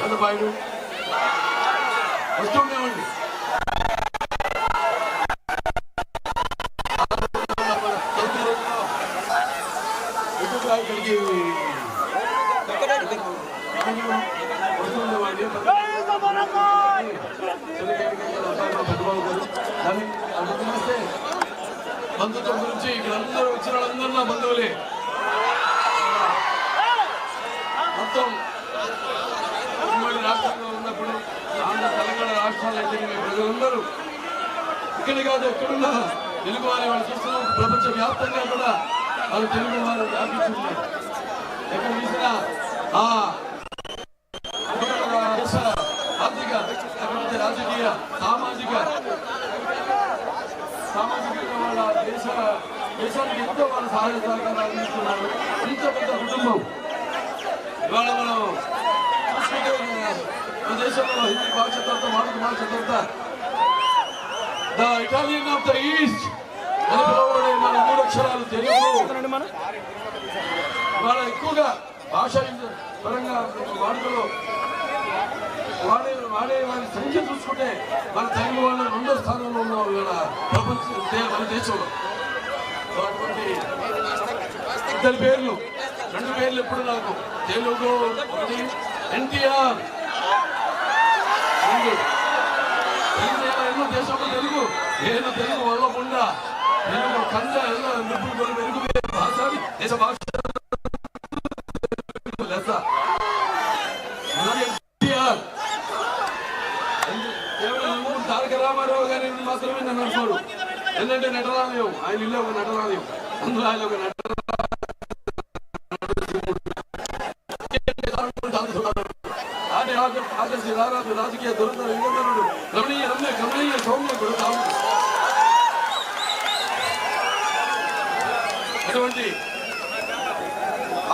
పెద్దపాయుడు వస్తుండేవండి. ఇక్కడికి వస్తుండేవాడిని పెద్దబాబు గారు. దాన్ని అది తెలిస్తే బంధుత్వం గురించి ఇక్కడ అందరూ వచ్చిన వాళ్ళందరూ నా బంధువులే. మొత్తం ఉమ్మడి రాష్ట్రంలో ఉన్నప్పుడు ఆంధ్ర తెలంగాణ రాష్ట్రాలు అయితే ప్రజలందరూ ఇక్కడ కాదు ఎక్కడున్నా తెలుగు వారి వాళ్ళు చూస్తున్నాం. ప్రపంచ వ్యాప్తంగా కూడా వాళ్ళు తెలుగు వారు వ్యాపించున్నారు. ఎక్కడ చూసినా ఆర్థిక రాజకీయ సామాజికంగా వాళ్ళ దేశానికి ఎంతో వాళ్ళ సహాయ సహకారాలు అందిస్తున్నారు. ఇంత పెద్ద కుటుంబం. ఇవాళ మనం చూసుకుంటే మన దేశంలో హిందీ భాష తర్వాత మాతృభాష the Italian of the east అని పిలువబడే మన 3 అక్షరాలు తెలుగు. వాళ్ళ ఎక్కువగా భాష పరంగా వాడుకలో వాడే వారి సంఖ్య చూసుకుంటే మన తెలుగు వాళ్ళ 2వ స్థానంలో ఉన్నాం ఇవాళ మన దేశంలో. అటువంటి ఇద్దరు పేర్లు 2 పేర్లు ఎప్పుడు నాకు తెలుగు ఒకటి ఎన్టీఆర్. ఎన్నో దేశంలో తెలుగు నేను తెలుగు వల్లకుండా తెలుగు కంద నిపుణులు మెరుగు భాష దేశ భాష తారక రామారావు గారి మాత్రమే నన్ను అనుకోరు. ఎందుకంటే నటరాలయం ఆయన ఇల్లు ఒక నటరాలయం. అందులో ఆయన ఒక రాజకీయ దురంధర యుగధరుడు రమణీయ రమ్య గమనీయ సౌమ్య కూడా అటువంటి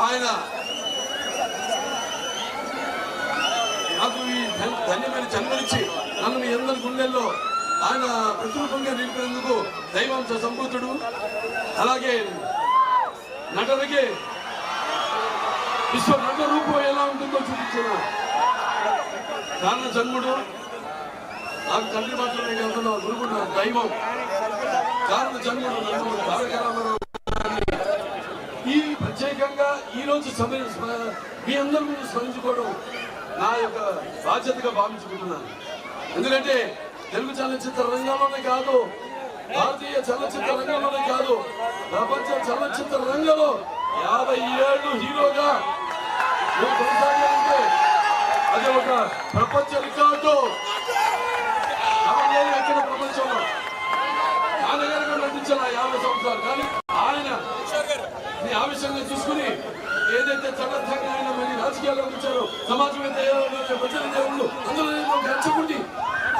ఆయన నాకు ఈ ధన్యమైన జన్మనిచ్చి నన్ను మీ అందరి గుండెల్లో ఆయన ప్రతిరూపంగా నిలిపినందుకు దైవాంశ సంభూతుడు. అలాగే నటనకి విశ్వ నట రూపం ఎలా ఉంటుందో చూపించిన కారణ జన్ముడు. నాకు తండ్రి మాత్రమే గురుకున్న దైవం కారణ జన్ముడు తారక రామారావు. ఈ ప్రత్యేకంగా ఈరోజు మీ అందరి ముందు స్మరించుకోవడం నా యొక్క బాధ్యతగా భావించుకుంటున్నాను. ఎందుకంటే తెలుగు చలనచిత్ర రంగంలోనే కాదు, భారతీయ చలనచిత్ర రంగంలోనే కాదు, ప్రపంచ చలనచిత్ర రంగంలో 50 ఏళ్ళు హీరోగా కొనసాగాలంటే అది ఒక ప్రపంచ రికార్డు. ఎక్కడ ప్రపంచంలో నాన్నగారు నటించాల 50 సంవత్సరాలు. కానీ ఆయన ఆవేశంగా చూసుకుని ఏదైతే చట్టంగా ఆయన మరి రాజకీయాల్లో వచ్చారో సమాజం ప్రజల దేవుళ్ళు అందులో గచ్చకుండి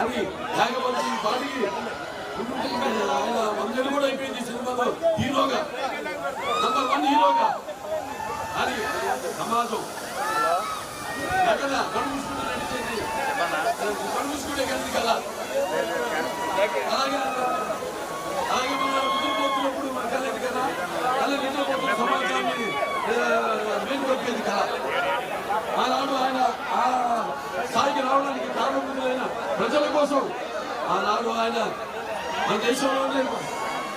అది త్యాగపరిచి పాడికి ఆయన 100 కూడా అయిపోయింది సినిమాలో హీరోగా, నంబర్ 1 హీరోగా. అది సమాజం ఎక్కడ కడుగుసుకుంటూ నడిచేది, కడుగుసుకుంటే కలిసి కదా. అలాగే మన కుటుంబోతున్నప్పుడు మన కళ్ళది కదా, కళ్ళ నిద్రపోతున్న సమాజాన్ని మేలుకొల్పేది కదా. ఆనాడు ఆయన ఆ స్థాయికి రావడానికి కారణమైన ప్రజల కోసం ఆనాడు ఆయన మన దేశంలోనే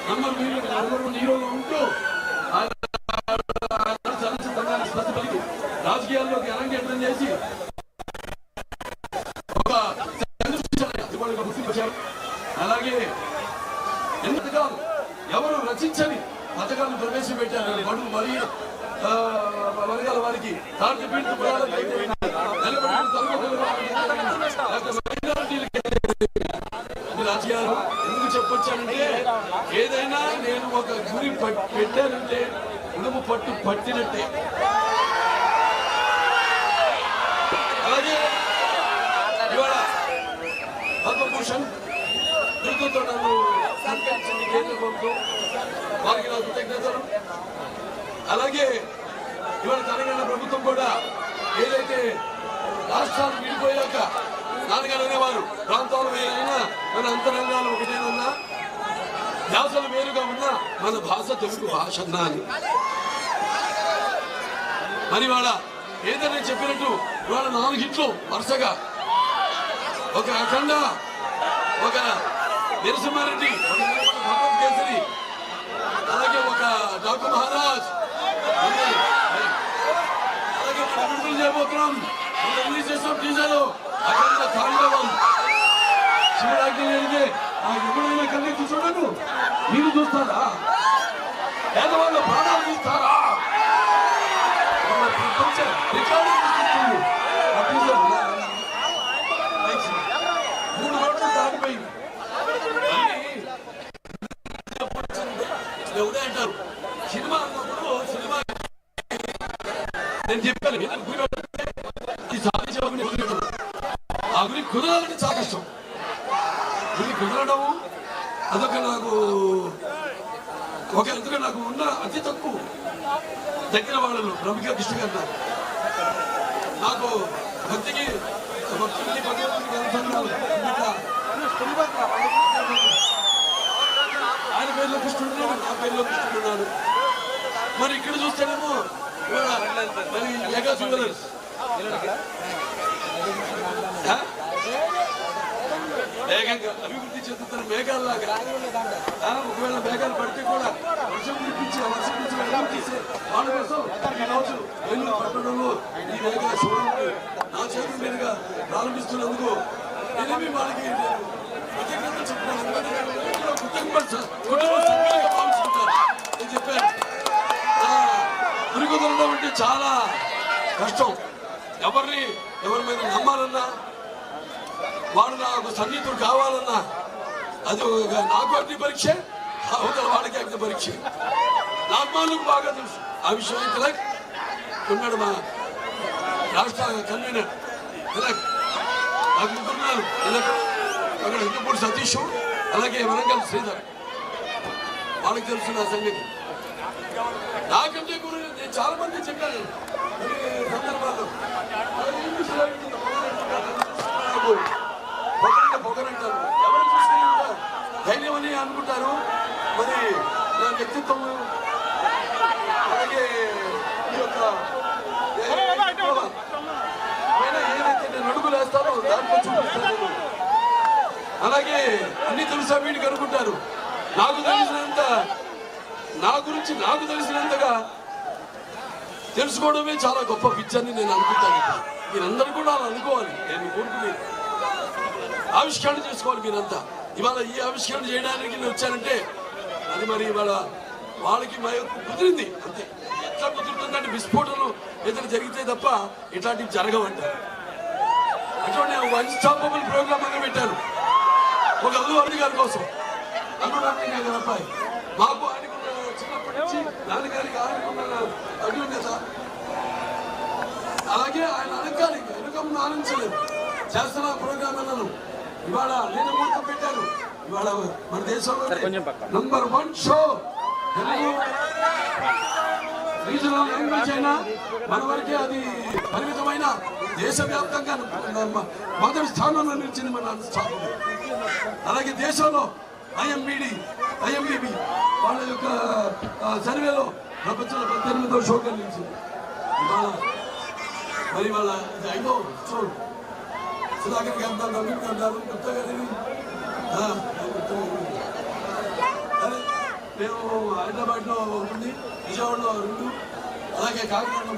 నంబర్ 1 హీరోగా ఉంటూ చలనచిత్రాన్ని స్పష్టపలికి రాజకీయాల్లోకి అరంగేట్రం చేసి ఒక గుర్తించారు. అలాగే ఎన్ని పథకాలు ఎవరు రచించని పథకాలను ప్రవేశపెట్టారు. బడుగు మరీ వర్గాల వారికి రాజకీయాలు ఎందుకు చెప్పొచ్చానంటే ఏదైనా నేను ఒక గురి పెట్టానంటే ఉడుము పట్టు పట్టినట్టే. అలాగే ఇవాళ పద్మభూషణ్ బిరుదుతో నన్ను సత్కరించింది కేంద్ర ప్రభుత్వం, వారికి నా కృతజ్ఞతలు. అలాగే ఇవాళ తెలంగాణ ప్రభుత్వం కూడా ఏదైతే రాష్ట్రాలు విడిపోయాక నాన్నగారు అనేవారు ప్రాంతాలు వేరైనా మన అంతరంగాలు ఒకటేనన్నా, భాషలు వేరుగా ఉన్నా మన భాష తెలుగు భాష అన్నా అని. మరి వాళ్ళ ఏదైనా చెప్పినట్టు ఇవాళ 4 హిట్లు వరుసగా, ఒక అఖండ, ఒక నరసింహారెడ్డి, భగవత్ కేసరి, అలాగే ఒక డాక్టర్ మహారాజ్, అలాగే మనం విడుదల చేయబోతున్నాం. రిలీజ్ చేస్తాం టీజర్లు అఖండ తాండవం. శివరాజ్యం జరిగితే ఎప్పుడైనా కళ్ళెత్తి చూడను, మీరు చూస్తారా? పేదవాళ్ళ ప్రాణాలు చూస్తారా? రికార్డు 3 రోజులు దాటిపోయింది. ఎవరే అంటారు సినిమా అన్నప్పుడు, సినిమా నేను చెప్పాను ఆ గురి కుదరాలంటే చాలా కష్టం. ఇది కుదరడం అదొక నాకు ఎందుకంటే నాకు ఉన్న అతి తక్కువ దగ్గర వాళ్ళలో ప్రముఖ కృష్ణ గారు నాకు భక్తికి ఆయన పేరులో కృష్ణుడున్నాడు, నా పేరులో కృష్ణుడున్నాడు. మరి ఇక్కడ చూస్తేనేమో మరి మెగా జ్యువెలర్స్ వేగంగా అభివృద్ధి చెందుతున్న మేఘాల్లాగా, ఒకవేళ మేఘాలు పడితే కూడా వర్షం కురిపించి వర్షం నుంచి తీసే వాళ్ళ కోసం ఈరోజు నెల్లూరు పట్టణంలో ఈ మేఘాల షోరూమ్ నా చేతుల మీదుగా ప్రారంభిస్తున్నందుకు ఎనిమి వాళ్ళకి కృతజ్ఞతలు చెప్తున్నాను. భావించుకుంటారు నేను చెప్పాను. పురికొదలడం అంటే చాలా కష్టం. ఎవరి మీద నమ్మాలన్నా, వాడు నాకు సన్నిహితుడు కావాలన్నా అది నాకు అగ్ని పరీక్ష, అవతల వాళ్ళకి అగ్ని పరీక్ష. నార్మాలకు బాగా తెలుసు ఆ విషయం. తిలక్ ఉన్నాడు, మా రాష్ట్ర కన్వీనర్ తిలక్. నాకు ముగ్గురున్నారు, తిలక్, అక్కడ హిందూపూడి సతీష్, అలాగే వరంగల్ శ్రీధర్. వాళ్ళకి తెలుసు నా సంగతి. నాకంటే కూడా నేను చాలా మంది చెప్పాను సందర్భాల్లో. పొగరంటారు, ఎవరు చూసినా ధైర్యం అని అనుకుంటారు. మరి నా వ్యక్తిత్వం, అలాగే ఈ యొక్క ఏదైతే నేను అడుగులు వేస్తానో దాంట్లో చూపిస్తాను. అలాగే అన్ని తెలుసా వీడికి అనుకుంటారు. నాకు తెలిసినంత, నా గురించి నాకు తెలిసినంతగా తెలుసుకోవడమే చాలా గొప్ప పిచ్చని నేను అనుకుంటాను. మీరందరూ కూడా అలా అనుకోవాలి. నేను కోరుకునేది ఆవిష్కరణ చేసుకోవాలి మీరంతా. ఇవాళ ఈ ఆవిష్కరణ చేయడానికి నేను వచ్చానంటే అది మరి ఇవాళ వాళ్ళకి కుదిరింది అంతే. ఎట్లా కుదురుతుందంటే విస్ఫోటనలు ఏదైనా జరిగితే తప్ప ఇట్లాంటివి జరగవంటారు. అటువంటి అన్స్టాపబుల్ ప్రోగ్రామ్ అని పెట్టారు ఒక అల్లు అర్జున్ గారి కోసం. అల్లురామయ్య గారి అబ్బాయి. మాకు ఆయనకున్న చిన్నప్పటి నుంచి నాన్నగారికి ఆయనకున్న అభివృద్ధి, అలాగే ఆయన అనగాలి వెనుక ముందు ఆనందించలేదు. చేస్తున్న ప్రోగ్రామ్ అన్నాను. ఇవాళ నేను ముహూర్తం పెట్టాను. ఇవాళ మన దేశంలో నంబర్ 1 షో రీజనల్ లాంగ్వేజ్ అయినా మన వరకే అది పరిమితమైన దేశవ్యాప్తంగా మొదటి స్థానంలో నిలిచింది మన స్థానం. అలాగే దేశంలో ఐఎంబిబి వాళ్ళ యొక్క సర్వేలో ప్రపంచంలో 18వ షోగా నిలిచింది. ఇవాళ మరి వాళ్ళ 5వ షో సుధాకర్ గారు అంటారు, నవీన్ అంటారు, గుప్తా గారి. మేము హైదరాబాద్ లో ఉంటుంది, విజయవాడలో 2, అలాగే కాకినాడలో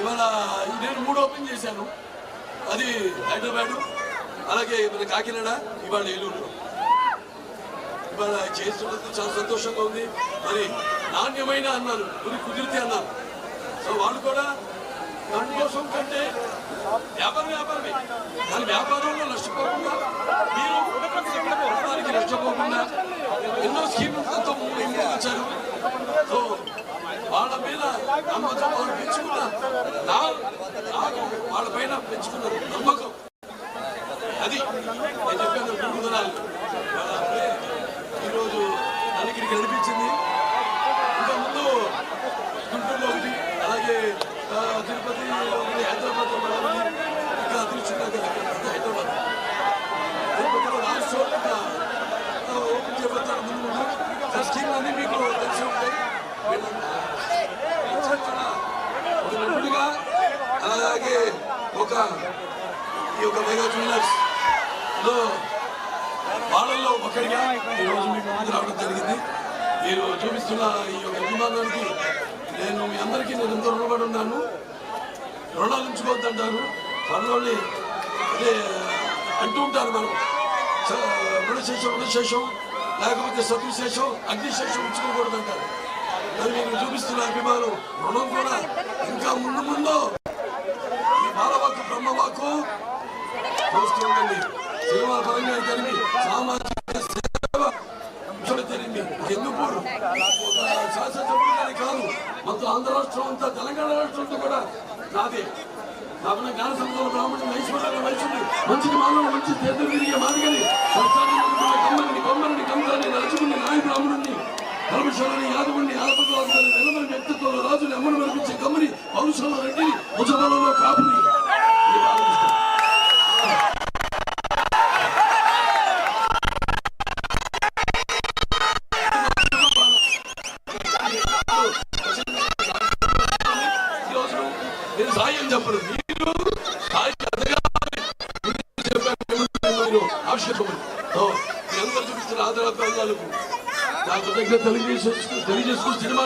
ఇవాళ నేను 3 ఓపెన్ చేశాను. అది హైదరాబాదు, అలాగే మన కాకినాడ, ఇవాళ ఏలూరులో. ఇవాళ చేస్తున్నందుకు చాలా సంతోషంగా ఉంది. మరి నాణ్యమైన అన్నారు, కుదిరితే అన్నారు. సో వాళ్ళు కూడా దానికోసం కంటే వ్యాపారమే, కానీ వ్యాపారంలో నష్టపోకుండా, మీరు దానికి నష్టపోకుండా ఎన్నో స్కీములతో వచ్చారు. సో వాళ్ళ మీద నమ్మకం వాళ్ళు పెంచుకున్నారు. నాకు వాళ్ళ పైన పెంచుకున్నారు నమ్మకం. అది నేను చెప్పాను. 2 దినాలు ఈరోజు నన్ను ఇక్కడికి నడిపించింది. ఇంకా ముందు గుంటూరులో ఒకటి, అలాగే తిరుపతిలో ఒకటి, హైదరాబాద్లో ఒకటి, ఇంకా తిరుచున్నాక హైదరాబాద్ తిరుపతిలో 4 షోలు ఓపెన్ చేయబోతాను. ముందు స్కీమ్ అన్ని మీకు తెలిసి ఉంటాయి. మెగా జ్యువెలర్స్ లో వాళ్ళల్లో ఒకరిగా ఈరోజు మీకు ముందు రావడం జరిగింది. మీరు చూపిస్తున్న ఈ యొక్క అభిమానానికి నేను మీ అందరికీ నేను ఎంతో రుణపడి ఉన్నాను. రుణాలు ఉంచుకోవద్దంటారు త్వరలోనే అదే అంటూ ఉంటారు. మనం రుణశేషం లేకపోతే సతుశేషం అగ్నిశేషం ఉంచుకోకూడదు అంటారు. మరి మీరు చూపిస్తున్న అభిమానం రుణం కూడా ఇంకా ముందు ఈ బాలవాకు బ్రహ్మవాకు చూస్తూ ఉండండి. సినిమా పరంగా జరిగి సామాజిక సేవ జరిగింది. ఎందుకు ఒక శాసనసభ్యులనే కాదు మొత్తం ఆంధ్ర రాష్ట్రం అంతా తెలంగాణ రాష్ట్రంతో కూడా నాదే కాకుండా జ్ఞాన సంస్థల బ్రాహ్మణుడు ఐశ్వర్య వయసుని మంచికి మానవుడు మంచి చేతులు తిరిగే మాదిగని కమ్మని కంసాన్ని నలుచుకుని నాయ బ్రాహ్మణుడిని కల్మశాలని యాదవుని ఆపదాలని నిలబడి వ్యక్తిత్వంలో రాజుని అమ్మను మరిపించే కమ్మని వంశంలో రెడ్డిని ముసబలలో కాపుని సాయం చెప్పరు. మీరు ఆవశ్యకమని అందరూ చూపిస్తున్న ఆధార ప్రాంతాలకు నా కృతజ్ఞత తెలియజేసుకు సినిమా